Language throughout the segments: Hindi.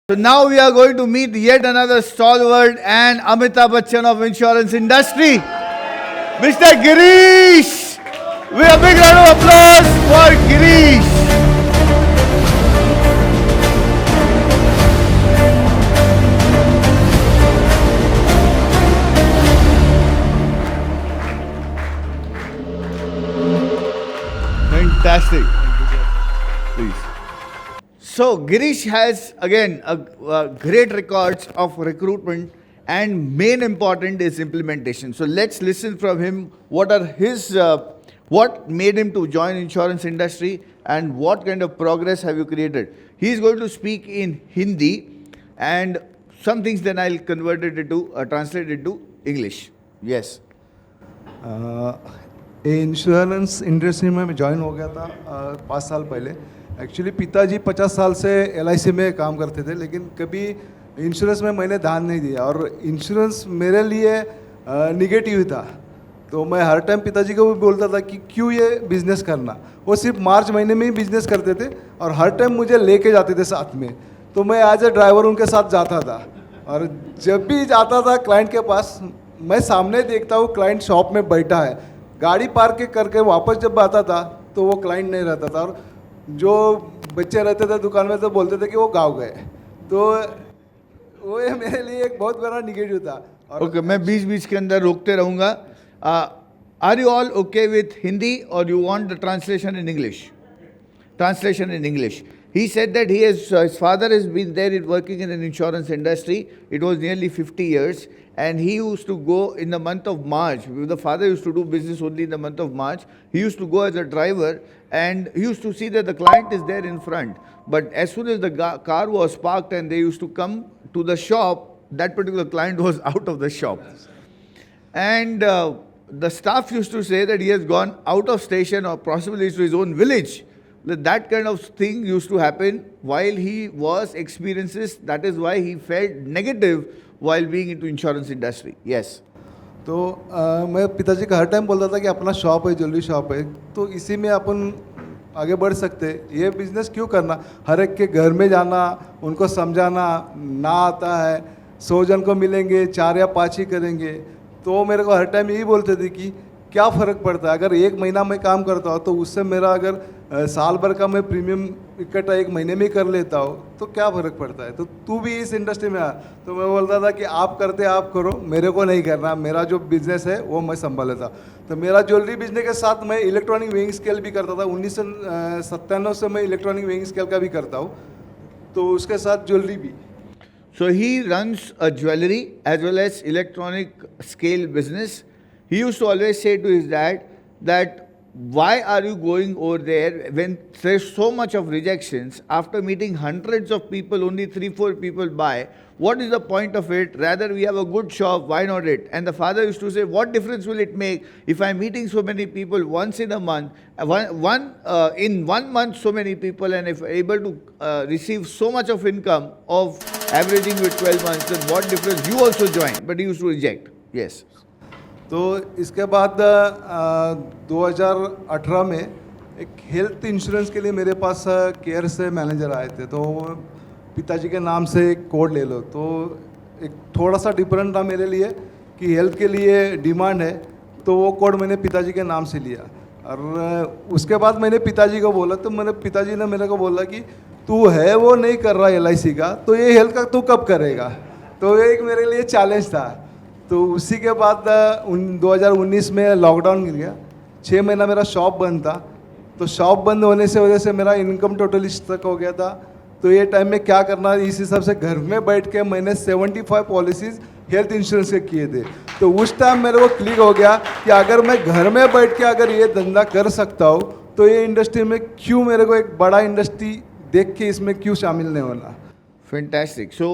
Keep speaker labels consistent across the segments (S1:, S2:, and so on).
S1: So now we are going to meet yet another stalwart and Amitabh Bachchan of insurance industry, Mr. Girish. We a big round of applause for Girish. Fantastic. Please. So Girish has again a great records of recruitment and main important is implementation. So let's listen from him. What are his what made him to join insurance industry and what kind of progress have you created? He is going to speak in Hindi and some things then I'll convert it into translate it to English. Yes.
S2: Insurance industry में मैं ज्वाइन हो गया था 5 साल पहले। एक्चुअली पिताजी 50 साल से LIC में काम करते थे, लेकिन कभी इंश्योरेंस में मैंने ध्यान नहीं दिया और इंश्योरेंस मेरे लिए निगेटिव था। तो मैं हर टाइम पिताजी को भी बोलता था कि क्यों ये बिज़नेस करना। वो सिर्फ मार्च महीने में ही बिज़नेस करते थे और हर टाइम मुझे लेके जाते थे साथ में। तो मैं एज ए ड्राइवर उनके साथ जाता था और जब भी जाता था क्लाइंट के पास, मैं सामने देखता हूँ क्लाइंट शॉप में बैठा है, गाड़ी पार्क करके वापस जब आता था तो वो क्लाइंट नहीं रहता था और जो बच्चे रहते थे दुकान में तो बोलते थे कि वो गाँव गए। तो वो ये मेरे लिए एक बहुत बड़ा निगेटिव था।
S1: ओके, मैं बीच बीच के अंदर रोकते रहूँगा। Are you all okay with Hindi और you want the translation in English? Translation in English. He said that his father has been there working in an insurance industry. It was nearly 50 years, and he used to go in the month of March. The father used to do business only in the month of March. He used to go as a driver, and he used to see that the client is there in front. But as soon as the car was parked and they used to come to the shop, that particular client was out of the shop. And the staff used to say that he has gone out of station or possibly to his own village. That kind of thing used to happen while he was experiences. That is why he felt negative while being into insurance industry. Yes.
S2: तो मैं पिताजी का हर टाइम बोलता था कि अपना शॉप है, ज्वेलरी शॉप है, तो इसी में अपन आगे बढ़ सकते। ये बिज़नेस क्यों करना, हर एक के घर में जाना, उनको समझाना, ना आता है 100 जन को मिलेंगे 4 या 5 ही करेंगे। तो मेरे को हर टाइम यही बोलते थे कि क्या फ़र्क पड़ता है, अगर 1 महीना मैं काम करता हूँ तो उससे मेरा अगर साल भर का मैं प्रीमियम इकट्ठा 1 महीने में कर लेता हूँ तो क्या फ़र्क पड़ता है। तो तू भी इस इंडस्ट्री में आ। तो मैं बोलता था कि आप करते आप करो, मेरे को नहीं करना, मेरा जो बिज़नेस है वो मैं संभाल लेता। तो मेरा ज्वेलरी बिजनेस के साथ मैं इलेक्ट्रॉनिक वेइंग स्केल भी करता था। 1997 से मैं इलेक्ट्रॉनिक वेइंग स्केल का भी करता हूँ, तो उसके साथ ज्वेलरी भी।
S1: So he runs a jewelry as well as electronic scale business. He used to always say to his dad that why are you going over there when there's so much of rejections? After meeting hundreds of people, only 3-4 people buy. What is the point of it? Rather, we have a good shop, why not it? And the father used to say, what difference will it make if I'm meeting so many people once in a month, in 1 month so many people, and if able to receive so much of income of averaging with 12 months, then what difference? You also join, but he used to reject. Yes.
S2: तो इसके बाद 2018 में एक हेल्थ इंश्योरेंस के लिए मेरे पास केयर से मैनेजर आए थे। तो पिताजी के नाम से एक कोड ले लो, तो एक थोड़ा सा डिफरेंट था मेरे लिए कि हेल्थ के लिए डिमांड है, तो वो कोड मैंने पिताजी के नाम से लिया। और उसके बाद मैंने पिताजी को बोला, तो मैंने पिताजी ने मेरे को बोला कि तू है वो नहीं कर रहा LIC का, तो ये हेल्थ का तू कब करेगा। तो ये एक मेरे लिए चैलेंज था। तो उसी के बाद 2019 में लॉकडाउन गिर गया, 6 महीना मेरा शॉप बंद था। तो शॉप बंद होने से वजह से मेरा इनकम टोटली स्टक हो गया था। तो ये टाइम में क्या करना, इस हिसाब से घर में बैठ के मैंने 75 पॉलिसीज़ हेल्थ इंश्योरेंस के किए थे। तो उस टाइम मेरे को क्लिक हो गया कि अगर मैं घर में बैठ के अगर ये धंधा कर सकता हूँ तो ये इंडस्ट्री में क्यों मेरे को एक बड़ा इंडस्ट्री देख के इसमें क्यों शामिल नहीं होना।
S1: Fantastic. So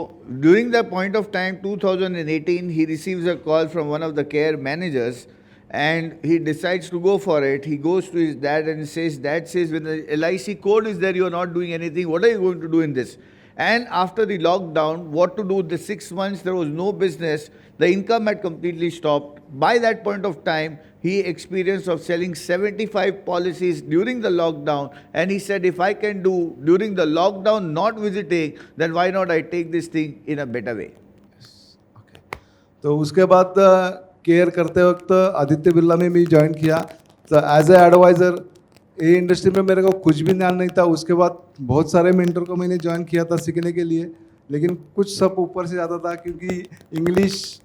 S1: during that point of time, 2018, he receives a call from one of the care managers and he decides to go for it. He goes to his dad and says, Dad says, when the LIC code is there, you are not doing anything. What are you going to do in this? And after the lockdown, what to do? The 6 months, there was no business. The income had completely stopped. by that point of time, he experienced of selling 75 policies during the lockdown, and he said, if I can do during the lockdown not visiting, then why not I take this thing in a better way.
S2: तो उसके बाद केयर करते वक्त आदित्य बिरला में भी ज्वाइन किया। तो एज ए एडवाइज़र ये इंडस्ट्री में मेरे को कुछ भी ज्ञान नहीं था। उसके बाद बहुत सारे मेंटर को मैंने ज्वाइन किया था सीखने के लिए, लेकिन कुछ सब ऊपर से आता था क्योंकि इंग्लिश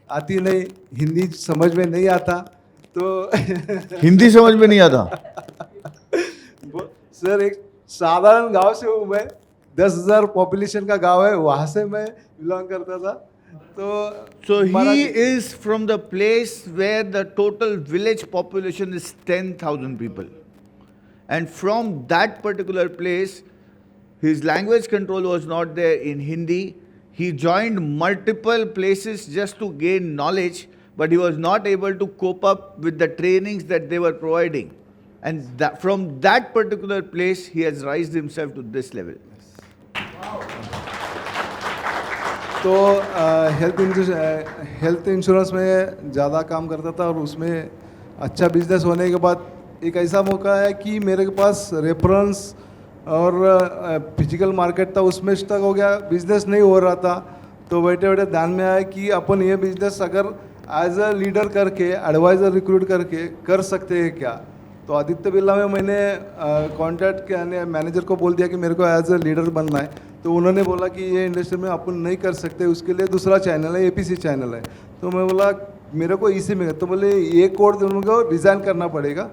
S2: आती नहीं, हिंदी समझ में नहीं आता। तो
S1: हिंदी समझ में नहीं आता।
S2: सर एक साधारण गांव से हूँ मैं, 10,000 पॉपुलेशन का गांव है, वहाँ से मैं बिलोंग करता था।
S1: So he is from the place where the total village population is 10,000 people. And from that particular place, his language control was not there in Hindi. He joined multiple places just to gain knowledge, but he was not able to cope up with the trainings that they were providing. And from that particular place, he has raised himself to this level.
S2: तो हेल्थ इंश्योरेंस में ज़्यादा काम करता था और उसमें अच्छा बिजनेस होने के बाद एक ऐसा मौका है कि मेरे के पास रेफरेंस और फिजिकल मार्केट था, उसमें स्टक हो गया, बिजनेस नहीं हो रहा था। तो बैठे बैठे ध्यान में आया कि अपन ये बिजनेस अगर एज अ लीडर करके एडवाइज़र रिक्रूट करके कर सकते हैं क्या। तो आदित्य बिरला में मैंने कॉन्टैक्ट किया, मैनेजर को बोल दिया कि मेरे को एज अ लीडर बनना है। तो उन्होंने बोला कि ये इंडस्ट्री में अपन नहीं कर सकते, उसके लिए दूसरा चैनल है, एपीसी चैनल है। तो मैं बोला मेरे को इसी में, तो बोले ये कोड उनको डिज़ाइन करना पड़ेगा।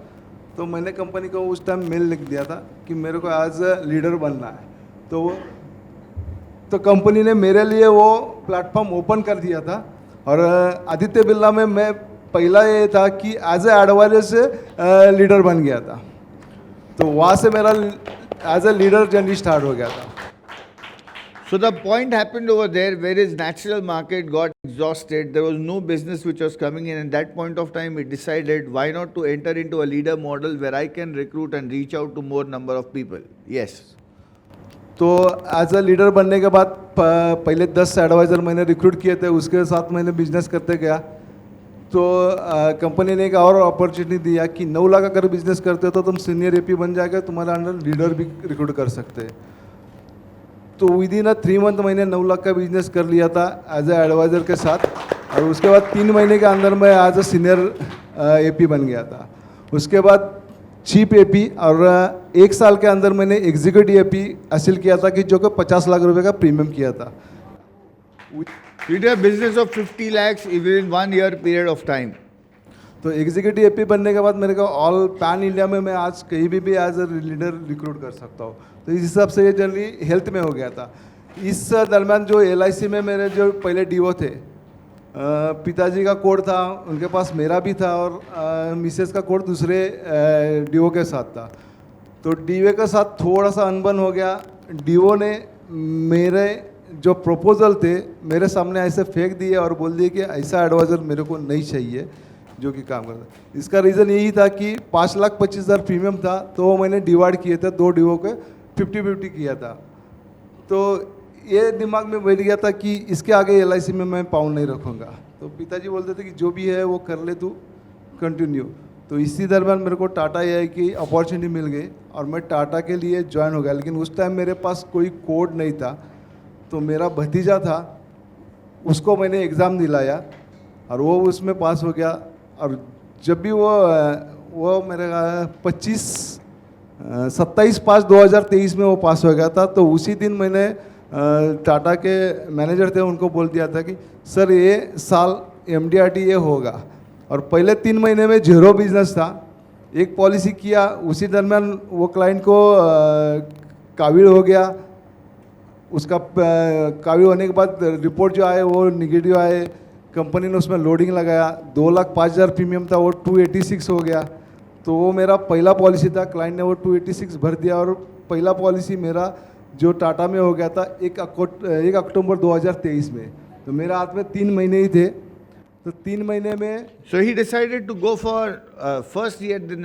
S2: तो मैंने कंपनी को उस टाइम मेल लिख दिया था कि मेरे को एज अ लीडर बनना है। तो कंपनी ने मेरे लिए वो प्लेटफॉर्म ओपन कर दिया था। और आदित्य बिरला में मैं पहला ये था कि एज ए एडवाइजर से लीडर बन गया था। तो वहाँ से मेरा as a leader journey start हो गया था।
S1: So the point happened over there where his natural market got exhausted. There was no business which was coming in. And that point of time, he decided why not to enter into a leader model where I can recruit and reach out to more number of people. Yes.
S2: तो एज अ लीडर बनने के बाद पहले 10 एडवाइज़र मैंने रिक्रूट किए थे, उसके साथ मैंने बिजनेस करते गया। तो कंपनी ने एक और अपॉर्चुनिटी दिया कि 9 लाख अगर बिजनेस करते हो तो तुम सीनियर एपी बन जाएगा, तुम्हारे अंडर लीडर भी रिक्रूट कर सकते हैं। तो विद इन 3 मंथ मैंने 9 लाख का बिजनेस कर लिया था एज ए एडवाइज़र के साथ। और उसके बाद 3 महीने के अंदर मैं एज अ सीनियर एपी बन गया था। उसके बाद चीफ एपी और 1 साल के अंदर मैंने एग्जीक्यूटिव एपी हासिल किया था कि जो कि 50 लाख रुपए का प्रीमियम किया था।
S1: You did a business of 50 lakhs within 1 year period of time.
S2: तो एग्जीक्यूटिव एपी बनने के बाद मेरे को ऑल पैन इंडिया में मैं आज कहीं भी एज अ लीडर रिक्रूट कर सकता हूँ। तो इस हिसाब से ये जर्नी हेल्थ में हो गया था। इस दरमियान जो LIC में मेरे जो पहले डीओ थे, पिताजी का कोड था, उनके पास मेरा भी था और मिसेस का कोड दूसरे डीओ के साथ था। तो डीओ के साथ थोड़ा सा अनबन हो गया। डीओ ने मेरे जो प्रपोजल थे मेरे सामने ऐसे फेंक दिए और बोल दिए कि ऐसा एडवाइज़र मेरे को नहीं चाहिए जो कि काम करता। इसका रीज़न यही था कि 5,25,000 प्रीमियम था, तो मैंने डिवाइड किए थे, 2 डीओ के 50-50 किया था। तो ये दिमाग में बैठ गया था कि इसके आगे LIC में मैं पाँव नहीं रखूँगा। तो पिताजी बोलते थे कि जो भी है वो कर ले, तू कंटिन्यू। तो इसी दरमियान मेरे को टाटा AI की अपॉर्चुनिटी मिल गई और मैं टाटा के लिए ज्वाइन हो गया। लेकिन उस टाइम मेरे पास कोई कोड नहीं था। तो मेरा भतीजा था, उसको मैंने एग्ज़ाम दिलाया और वो उसमें पास हो गया। और जब भी वो मेरे 27/5/2023 में वो पास हो गया था। तो उसी दिन मैंने टाटा के मैनेजर थे उनको बोल दिया था कि सर ये साल MDRT ये होगा। और पहले 3 महीने में 0 बिजनेस था। एक पॉलिसी किया, उसी दरमियान वो क्लाइंट को काविड हो गया। उसका काविड होने के बाद रिपोर्ट जो आए वो निगेटिव आए। कंपनी ने उसमें लोडिंग लगाया, 2,05,000 प्रीमियम था वो 286 हो गया। तो वो मेरा पहला पॉलिसी था, क्लाइंट ने वो 286 भर दिया और पहला पॉलिसी मेरा जो टाटा में हो गया था 1 अक्टूबर 2023 में। तो मेरे हाथ में 3 महीने ही थे। तो 3 महीने में
S1: So he decided to go for first he had in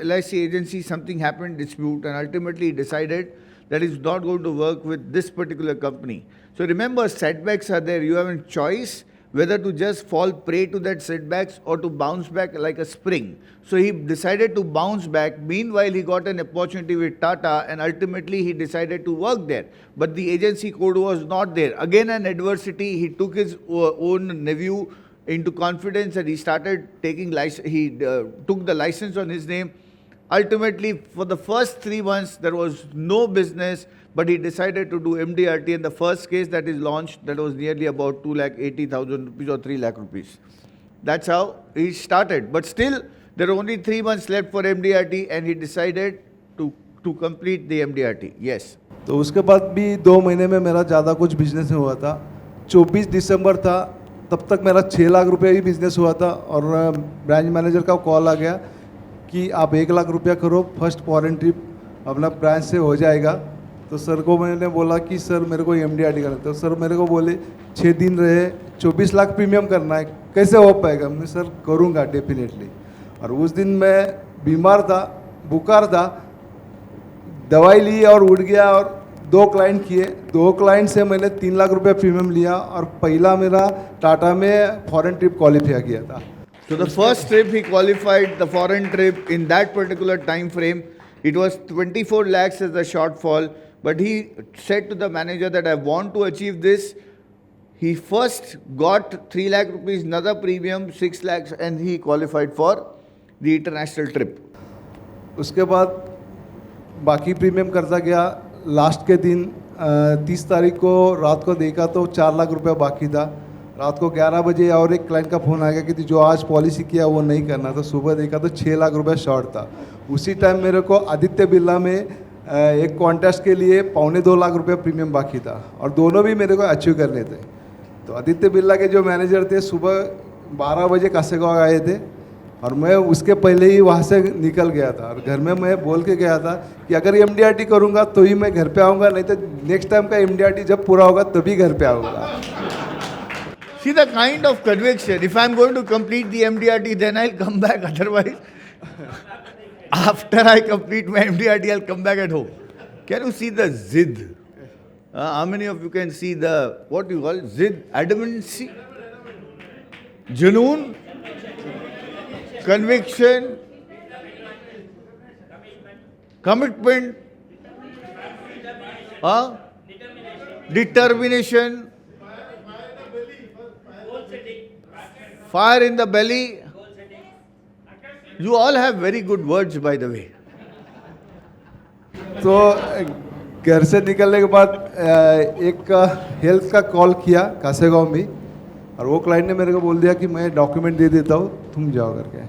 S1: LIC agency, something happened, dispute, and ultimately he decided that he's not going to work with this particular company. So remember, setbacks are there. You have a choice whether to just fall prey to that setbacks or to bounce back like a spring. So he decided to bounce back. Meanwhile, he got an opportunity with Tata, and ultimately he decided to work there. But the agency code was not there. Again, an adversity. He took his own nephew into confidence, and he started taking license. He took the license on his name. Ultimately, for the first 3 months, there was no business, but he decided to do MDRT, and the first case that is launched, that was nearly about 2,80,000 rupees or 3 lakh rupees. That's how he started. But still, there were only 3 months left for MDRT, and he decided to complete the MDRT. Yes.
S2: तो उसके बाद भी 2 महीने में मेरा ज़्यादा कुछ बिजनेस नहीं हुआ था. 24 दिसंबर था, तब तक मेरा 6 लाख रुपये ही बिजनेस हुआ था, और ब्रांच मैनेजर का कॉल आ गया कि आप 1 लाख रुपया करो, फर्स्ट फॉरेन ट्रिप अपना ब्रांच से हो जाएगा. तो सर को मैंने बोला कि सर मेरे को MDRT करना है. तो सर मेरे को बोले 6 दिन रहे, 24 लाख प्रीमियम करना है, कैसे हो पाएगा? मैं सर करूँगा डेफिनेटली. और उस दिन मैं बीमार था, बुखार था, दवाई ली और उठ गया, और 2 क्लाइंट किए. 2 क्लाइंट से मैंने 3 लाख रुपया प्रीमियम लिया, और पहला मेरा टाटा में फॉरेन ट्रिप क्वालिफाई किया था.
S1: So the first trip he qualified, the foreign trip, in that particular time frame, it was 24 lakhs as the shortfall. But he said to the manager that I want to achieve this. He first got 3 lakh rupees, another premium, 6 lakhs, and he qualified for the international trip.
S2: उसके बाद बाकी प्रीमियम करता गया. लास्ट के दिन 30 तारीख को रात को देखा तो 4 लाख रुपया बाकी था. रात को 11 बजे और एक क्लाइंट का फ़ोन आ गया कि जो आज पॉलिसी किया वो नहीं करना. तो सुबह देखा तो 6 लाख रुपया शॉर्ट था. उसी टाइम मेरे को आदित्य बिरला में एक कॉन्टेस्ट के लिए 2.25 लाख रुपया प्रीमियम बाकी था, और दोनों भी मेरे को अचीव करने थे. तो आदित्य बिरला के जो मैनेजर थे सुबह 12 बजे कासेगांव आए थे, और मैं उसके पहले ही वहाँ से निकल गया था. और घर में मैं बोल के गया था कि अगर MDRT करूँगा तो ही मैं घर पे आऊँगा, नहीं तो नेक्स्ट टाइम का MDRT जब पूरा होगा तभी घर पे आऊँगा.
S1: See the kind of conviction. If I'm going to complete the MDRT, then I'll come back. Otherwise, after I complete my MDRT, I'll come back at home. Can you see the zid? How many of you can see the, what you call, zid? Adamancy? Junoon? Conviction? Commitment? Determination? Fire in the belly. You all have very good words, by the way.
S2: तो घर से निकलने के बाद एक हेल्थ का कॉल किया कासेगांव में, और वो क्लाइंट ने मेरे को बोल दिया कि मैं डॉक्यूमेंट दे देता हूँ, तुम जाओ करके.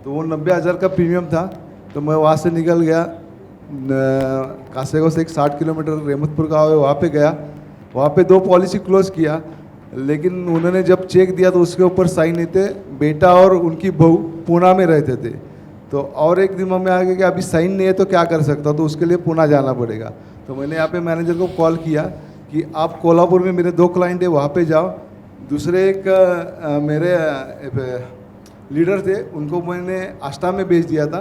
S2: तो वो 90,000 का प्रीमियम था. तो मैं वहाँ से निकल गया. कासेगांव से एक 60 किलोमीटर रहमतपुर गाँव है, वहाँ पे गया. वहाँ पे 2 पॉलिसी क्लोज किया, लेकिन उन्होंने जब चेक दिया तो उसके ऊपर साइन नहीं थे. बेटा और उनकी बहू पूना में रहते थे. तो और एक दिमाग में आ गया कि अभी साइन नहीं है तो क्या कर सकता, तो उसके लिए पूना जाना पड़ेगा. तो मैंने यहाँ पे मैनेजर को कॉल किया कि आप कोल्हापुर में मेरे 2 क्लाइंट है, वहाँ पे जाओ. दूसरे एक मेरे लीडर थे, उनको मैंने आष्टा में भेज दिया था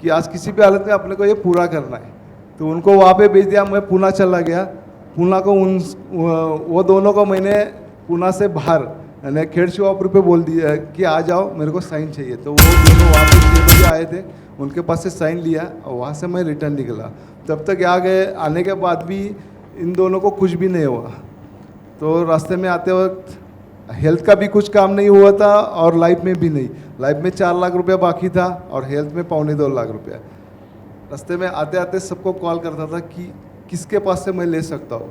S2: कि आज किसी भी हालत में अपने को ये पूरा करना है. तो उनको वहाँ पे भेज दिया. मैं पूना चला गया. पूना को वो दोनों को मैंने पूना से बाहर यानी खेड़ शिवापुर पे बोल दिया कि आ जाओ, मेरे को साइन चाहिए. तो वो दोनों वहाँ पे 6 बजे आए थे, उनके पास से साइन लिया, और वहाँ से मैं रिटर्न निकला. तब तक आ गए. आने के बाद भी इन दोनों को कुछ भी नहीं हुआ. तो रास्ते में आते वक्त हेल्थ का भी कुछ काम नहीं हुआ था, और लाइफ में भी नहीं. लाइफ में 4 लाख रुपया बाकी था, और हेल्थ में 2.25 लाख रुपया. रास्ते में आते आते सबको कॉल करता था कि किसके पास से मैं ले सकता हूँ.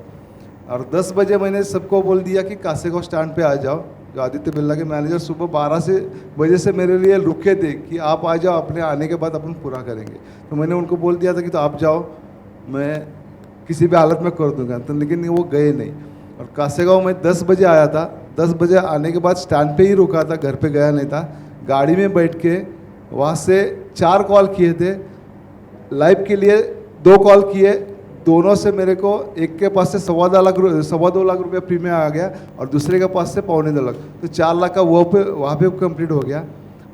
S2: और 10 बजे मैंने सबको बोल दिया कि कासेगांव स्टैंड पे आ जाओ. जो आदित्य बिरला के मैनेजर सुबह 12 बजे से मेरे लिए रुके थे कि आप आ जाओ, अपने आने के बाद अपन पूरा करेंगे. तो मैंने उनको बोल दिया था कि तो आप जाओ, मैं किसी भी हालत में कर दूंगा. तो लेकिन वो गए नहीं. और कासेगांव में 10 बजे आया था. 10 बजे आने के बाद स्टैंड पे ही रुका था, घर पे गया नहीं था. गाड़ी में बैठ के वहाँ से 4 कॉल किए थे. लाइव के लिए 2 कॉल किए. दोनों से मेरे को एक के पास से 2.25 लाख रुपया प्रीमियम आ गया, और दूसरे के पास से 2.25 लाख. तो 4 लाख का वहाँ पे कंप्लीट हो गया.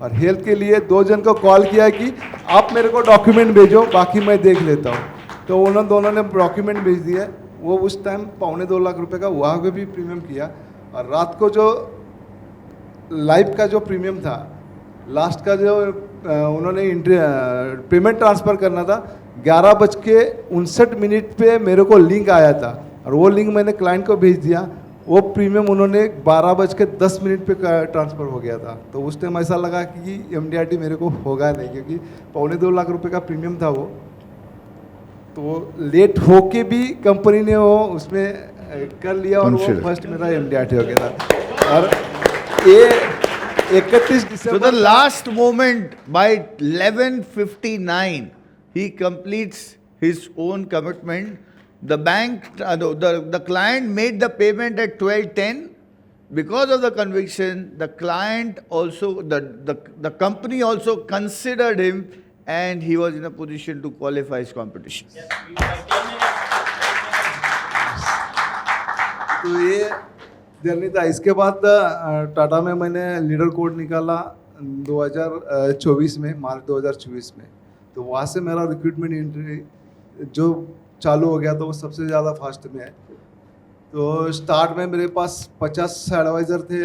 S2: और हेल्थ के लिए 2 जन को कॉल किया कि आप मेरे को डॉक्यूमेंट भेजो, बाकी मैं देख लेता हूँ. तो उन्होंने दोनों ने डॉक्यूमेंट भेज दिए. वो उस टाइम 2.25 लाख रुपये का वहाँ पे भी प्रीमियम किया. और रात को जो लाइफ का जो प्रीमियम था, लास्ट का जो उन्होंने पेमेंट ट्रांसफ़र करना था, 11:59 पे मेरे को लिंक आया था और वो लिंक मैंने क्लाइंट को भेज दिया। वो प्रीमियम उन्होंने 12:10 पे ट्रांसफ़र हो गया था। तो उस टाइम ऐसा लगा कि MDRT मेरे को होगा नहीं, क्योंकि 2.25 लाख रुपए का प्रीमियम था वो। तो लेट होके भी कंपनी ने वो उसमें कर लिया और वो
S1: Consider.
S2: फर्स्ट मेरा MDRT हो गया था। और ये 31
S1: So
S2: December
S1: the last moment by 11:59, he completes his own commitment. The bank, the client made the payment at 12:10. Because of the conviction, the client also, the company also considered him, and he was in a position to qualify his competition.
S2: तो ये जर्नी था। इसके बाद टाटा में मैंने लीडर कोड निकाला 2024 में, मार्च 2024 में। तो वहाँ से मेरा रिक्रूटमेंट इंटरव्यू जो चालू हो गया, तो वो सबसे ज़्यादा फास्ट में है। तो स्टार्ट में मेरे पास 50 एडवाइज़र थे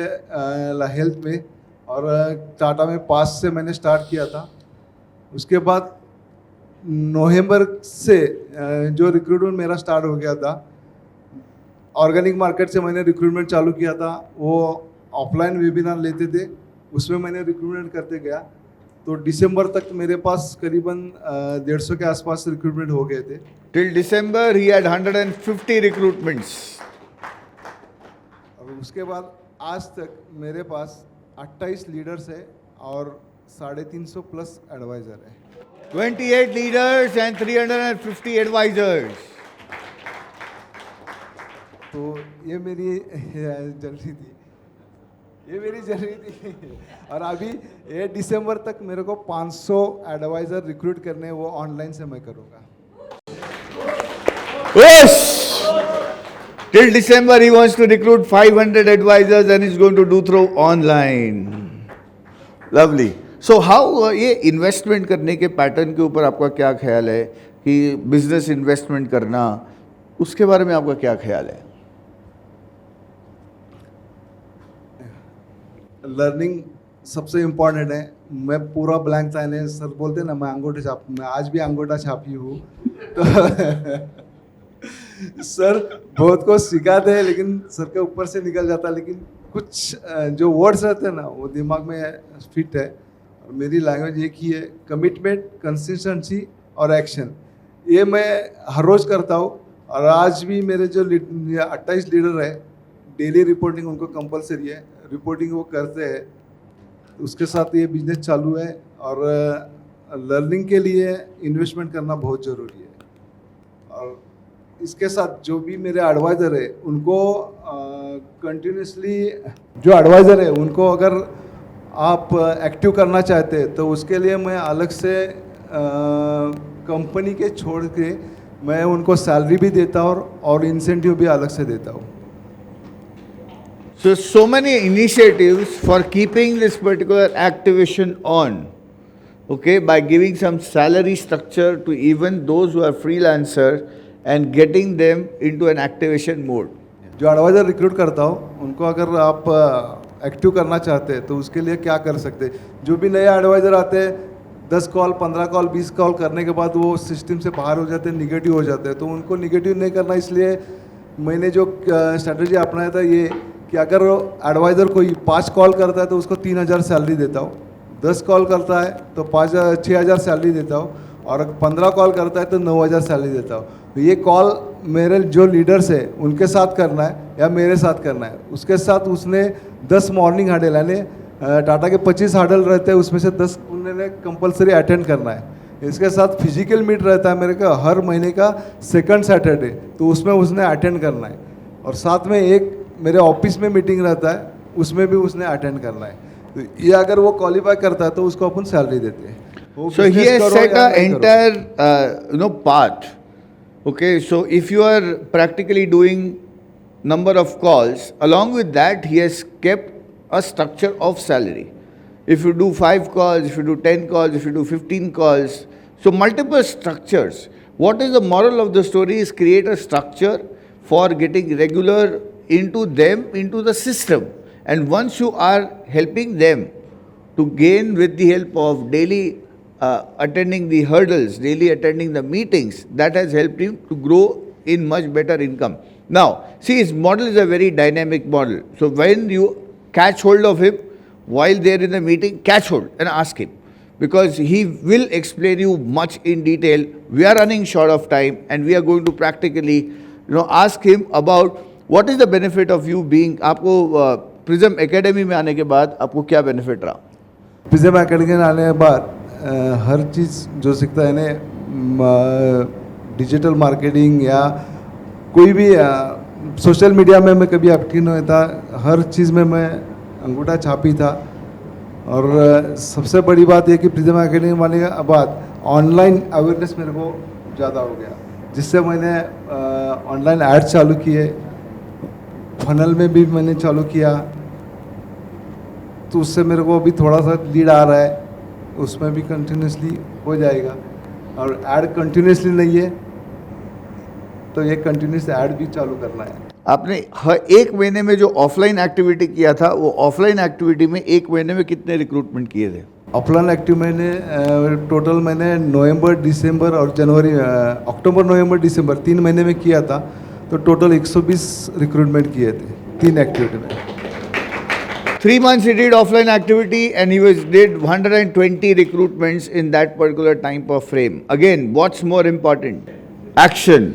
S2: हेल्थ में, और टाटा में 5 से मैंने स्टार्ट किया था। उसके बाद नवंबर से जो रिक्रूटमेंट मेरा स्टार्ट हो गया था, ऑर्गेनिक मार्केट से मैंने रिक्रूटमेंट चालू किया था। वो ऑफलाइन वेबिनार लेते थे, उसमें मैंने रिक्रूटमेंट करते गया। तो दिसंबर तक मेरे पास करीबन 150 के आसपास रिक्रूटमेंट हो गए थे।
S1: Till December, he had 150 recruitments.
S2: और उसके बाद आज तक मेरे पास 28 लीडर्स है और 350 प्लस एडवाइज़र है।
S1: 28 leaders and 350 advisors.
S2: तो ये मेरी जर्नी थी, ये मेरी जर्नी थी। और अभी ये दिसंबर तक मेरे को 500 एडवाइज़र रिक्रूट करने, वो ऑनलाइन से मैं करूँगा।
S1: Yes! Till December, he wants to recruit 500 advisors and he's going to do through online. Lovely. So how ये इन्वेस्टमेंट करने के पैटर्न के ऊपर आपका क्या ख्याल है कि बिजनेस इन्वेस्टमेंट करना, उसके बारे में आपका क्या ख्याल है?
S2: लर्निंग सबसे इम्पोर्टेंट है। मैं पूरा ब्लैंक था, इन्हें सर बोलते हैं ना, मैं अंगूठे छाप, मैं आज भी अंगूठा छापी हूँ। तो सर बहुत कुछ सिखाते हैं, लेकिन सर के ऊपर से निकल जाता है। लेकिन कुछ जो वर्ड्स रहते हैं ना, वो दिमाग में फिट है। और मेरी लैंग्वेज एक ही है, कमिटमेंट, कंसिस्टेंसी और एक्शन। ये मैं हर रोज़ करता हूँ। और आज भी मेरे जो 28 लीडर है, डेली रिपोर्टिंग उनको कंपलसरी है, रिपोर्टिंग वो करते हैं। उसके साथ ये बिजनेस चालू है। और लर्निंग के लिए इन्वेस्टमेंट करना बहुत ज़रूरी है। और इसके साथ जो भी मेरे एडवाइज़र है, उनको कंटिन्यूसली जो एडवाइज़र है उनको अगर आप एक्टिव करना चाहते हैं, तो उसके लिए मैं अलग से कंपनी के छोड़ के मैं उनको सैलरी भी देता हूँ और इंसेंटिव भी अलग से देता हूँ।
S1: So many initiatives for keeping this particular activation on, okay, by giving some salary structure to even those who are freelancer and getting them into an activation mode.
S2: जो एडवाइज़र रिक्रूट करता हूँ, उनको अगर आप एक्टिव करना चाहते हैं तो उसके लिए क्या कर सकते हैं। जो भी नए एडवाइज़र आते हैं, 10 कॉल, 15 कॉल, 20 कॉल करने के बाद वो सिस्टम से बाहर हो जाते हैं, निगेटिव हो जाते हैं। तो उनको निगेटिव नहीं करना, इसलिए मैंने जो स्ट्रैटेजी अपनाया था ये कि अगर एडवाइज़र कोई 5 कॉल करता है तो उसको 3000 सैलरी देता हूँ, 10 कॉल करता है तो 6000 सैलरी देता हूँ, और 15 कॉल करता है तो 9000 सैलरी देता हूँ। तो ये कॉल मेरे जो लीडर्स है उनके साथ करना है या मेरे साथ करना है। उसके साथ उसने 10 मॉर्निंग हडल, यानी टाटा के 25 हडल रहते हैं, उसमें से 10 उन्होंने कंपलसरी अटेंड करना है। इसके साथ फिजिकल मीट रहता है मेरे का हर महीने का सेकंड सैटरडे, तो उसमें उसने अटेंड करना है। और साथ में एक मेरे ऑफिस में मीटिंग रहता है, उसमें भी उसने अटेंड करना है। तो ये अगर वो क्वालिफाई करता है तो उसको अपन सैलरी देते हैं।
S1: So he has set an entire path. Okay, so if you are practically doing number of calls, along with that he has kept a structure of salary. If you do 5 calls, if you do 10 calls, if you do 15 calls, so multiple structures. What is the moral of the story is create a structure for getting regular into them, into the system, And once you are helping them to gain with the help of daily attending the hurdles, daily attending the meetings, that has helped him to grow in much better income. Now, see, his model is a very dynamic model. So when you catch hold of him while they are in the meeting, catch hold and ask him, because he will explain you much in detail. We are running short of time and we are going to practically, ask him about what is the benefit of you being, आपको प्रिज्म एकेडमी में आने के बाद आपको क्या बेनिफिट रहा?
S2: प्रिज्म एकेडमी में आने के बाद हर चीज़ जो सीखता है ना, डिजिटल मार्केटिंग या कोई भी सोशल मीडिया में मैं कभी एक्टिव नहीं था, हर चीज़ में मैं अंगूठा छापी था। और सबसे बड़ी बात यह कि प्रिज्म एकेडमी आने के बाद ऑनलाइन अवेयरनेस मेरे को ज़्यादा हो गया, जिससे मैंने ऑनलाइन ऐड चालू किए, फनल में भी मैंने चालू किया, तो उससे मेरे को अभी थोड़ा सा लीड आ रहा है, उसमें भी कंटिन्यूसली हो जाएगा। और ऐड कंटिन्यूसली नहीं है तो ये कंटिन्यूस ऐड भी चालू करना है।
S1: आपने हर एक महीने में जो ऑफलाइन एक्टिविटी किया था, वो ऑफलाइन एक्टिविटी में एक महीने में कितने रिक्रूटमेंट किए थे?
S2: ऑफलाइन एक्टिव मैंने टोटल मैंने नवंबर, दिसंबर और जनवरी, अक्टूबर, नवंबर, दिसंबर 3 महीने में किया था, तो टोटल 120 रिक्रूटमेंट किए थे 3 एक्टिविटी में।
S1: 3 months he did offline activity and he did 120 recruitments in that particular time of frame. Again, what's more important? Action.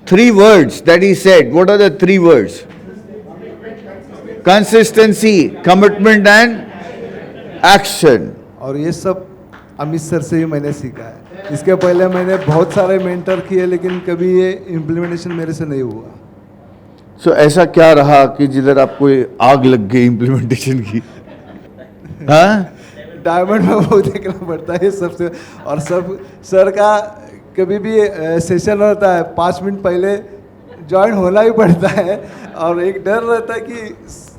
S1: 3 words that he said. What are the 3 words? Consistency, commitment and action.
S2: और ये सब अमित सर से ही मैंने सीखा है। इसके पहले मैंने बहुत सारे मेंटर किए, लेकिन कभी ये इम्प्लीमेंटेशन मेरे से नहीं हुआ।
S1: So ऐसा क्या रहा कि जिधर आपको आग लग गई इम्प्लीमेंटेशन की? हाँ,
S2: डायमंड में वो देखना पड़ता है सबसे। और सब सर का कभी भी सेशन होता है 5 मिनट पहले ज्वाइन होना ही पड़ता है, और एक डर रहता है कि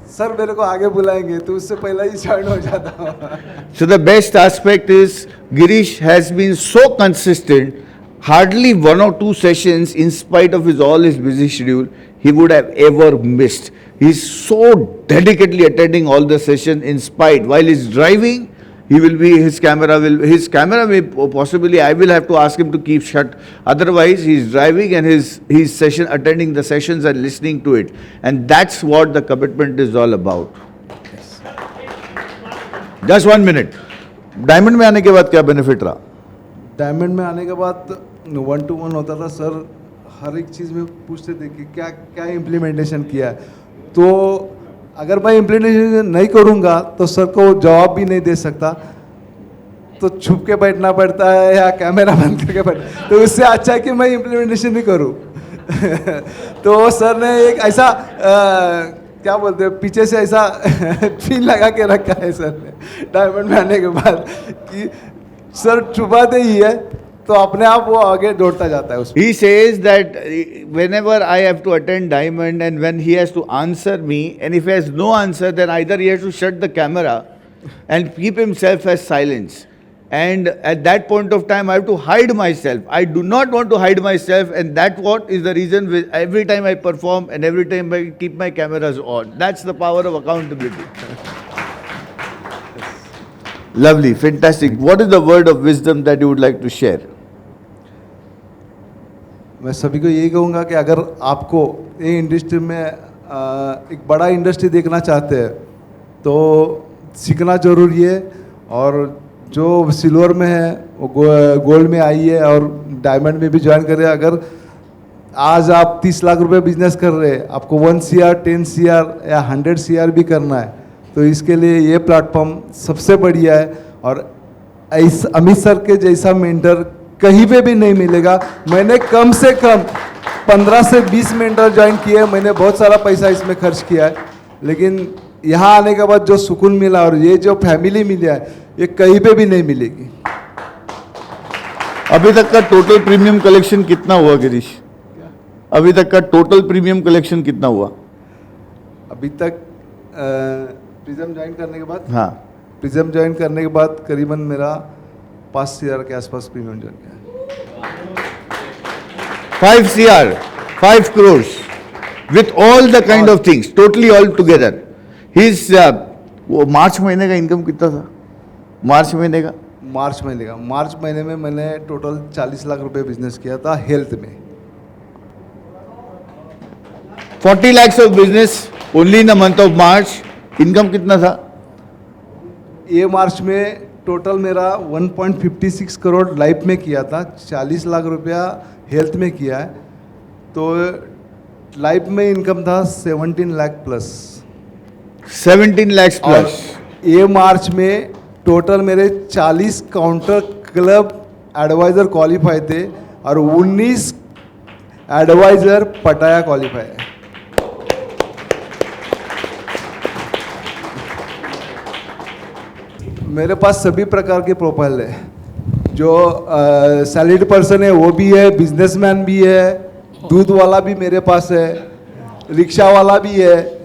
S2: सर मेरे को आगे बुलाएंगे, तो उससे पहले ही ज्वाइन हो जाता हूँ।
S1: So the best aspect is Girish has been so consistent. Hardly 1 or 2 sessions, in spite of all his busy schedule, he would have ever missed. He's so dedicatedly attending all the sessions in spite. While he's driving, he will be, his camera may possibly, I will have to ask him to keep shut. Otherwise, he's driving and his session, attending the sessions and listening to it. And that's what the commitment is all about. Just 1 minute. Diamond में आने के बाद क्या benefit रहा?
S2: डायमंड में आने के बाद 1-to-1 होता था, सर हर एक चीज़ में पूछते थे कि क्या क्या इम्प्लीमेंटेशन किया है। तो अगर मैं इम्प्लीमेंटेशन नहीं करूँगा तो सर को जवाब भी नहीं दे सकता, तो छुप के बैठना पड़ता है या कैमरा बंद करके बैठना, तो उससे अच्छा है कि मैं इम्प्लीमेंटेशन नहीं करूँ। तो सर ने एक ऐसा क्या बोलते हैं, पीछे से ऐसा पिन लगा के रखा है सर ने डायमंड में आने के बाद कि सर छुपाते ही है, तो अपने आप वो आगे दौड़ता जाता है उसमें।
S1: He says that whenever I have to attend Diamond and when he has to answer me, and if he has no answer, then either he has to shut the camera and keep himself as silence. And at that point of time, I have to hide myself. I do not want to hide myself, and that what is the reason every time I perform and every time I keep my cameras on. That's the power of accountability. Lovely, fantastic. What is the word of wisdom that you would like to share?
S2: मैं सभी को यही कहूँगा कि अगर आपको ये इंडस्ट्री में एक बड़ा इंडस्ट्री देखना चाहते हैं तो सीखना जरूरी है, और जो सिल्वर में है वो गोल्ड में आइए और डायमंड में भी ज्वाइन करें। अगर आज आप 30 लाख रुपए बिजनेस कर रहे हैं, आपको 1 CR, 10 CR या 100 CR भी करना है, तो इसके लिए ये प्लेटफॉर्म सबसे बढ़िया है। और ऐसा अमित सर के जैसा मेंटर कहीं पे भी नहीं मिलेगा। मैंने कम से कम 15 से 20 मेंटर ज्वाइन किए, मैंने बहुत सारा पैसा इसमें खर्च किया है, लेकिन यहाँ आने के बाद जो सुकून मिला और ये जो फैमिली मिला है, ये कहीं पे भी नहीं मिलेगी।
S1: अभी तक का टोटल प्रीमियम कलेक्शन कितना हुआ गिरीश? अभी तक का टोटल प्रीमियम कलेक्शन कितना हुआ?
S2: अभी तक प्रिज्म ज्वाइन करने के बाद,
S1: हाँ,
S2: प्रिज्म ज्वाइन करने के बाद करीबन मेरा 5 CR के आसपास प्रीमियम ज्वाइन किया।
S1: 5 CR, 5 crores with all the kind of things, totally all together. His वो मार्च महीने का इनकम कितना था? मार्च महीने का?
S2: मार्च महीने में मैंने टोटल 40 लाख रुपए बिजनेस किया था हेल्थ में।
S1: 40 lakhs of business only in the month of March. Income कितना था?
S2: ये मार्च में टोटल मेरा 1.56 करोड़ लाइफ में किया था, 40 लाख रुपया हेल्थ में किया है, तो लाइफ में इनकम था 17 लाख प्लस।
S1: 17 lakhs
S2: और
S1: plus.
S2: ये मार्च में टोटल मेरे 40 काउंटर क्लब एडवाइज़र क्वालिफाई थे और 19 एडवाइज़र पटाया क्वालिफाई है। मेरे पास सभी प्रकार के प्रोफाइल है, जो सैलरीड पर्सन है वो भी है, बिजनेसमैन भी है, दूध वाला भी मेरे पास है, रिक्शा वाला भी है।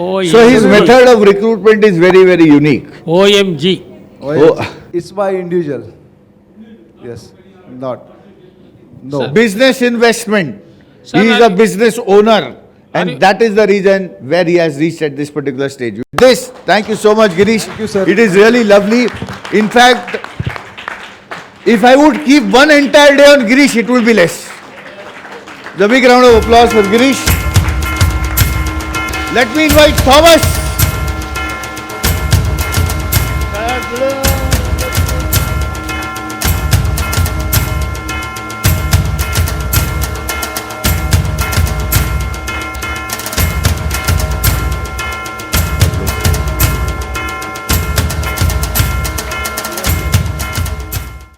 S1: So his method of recruitment is very, very unique.
S3: OMG.
S1: Oh.
S2: It's my individual. Yes, not. No.
S3: Sir.
S1: Business investment.
S3: Sir,
S1: He is
S3: are
S1: a
S3: you-
S1: business owner,
S3: Are
S1: and
S3: you-
S1: that is the reason where he has reached at this particular stage. This, thank you so much, Girish.
S2: Thank you, sir.
S1: It is really lovely. In fact, if I would keep one entire day on Girish, it would be less. The big round of applause for Girish. Let me invite Thomas.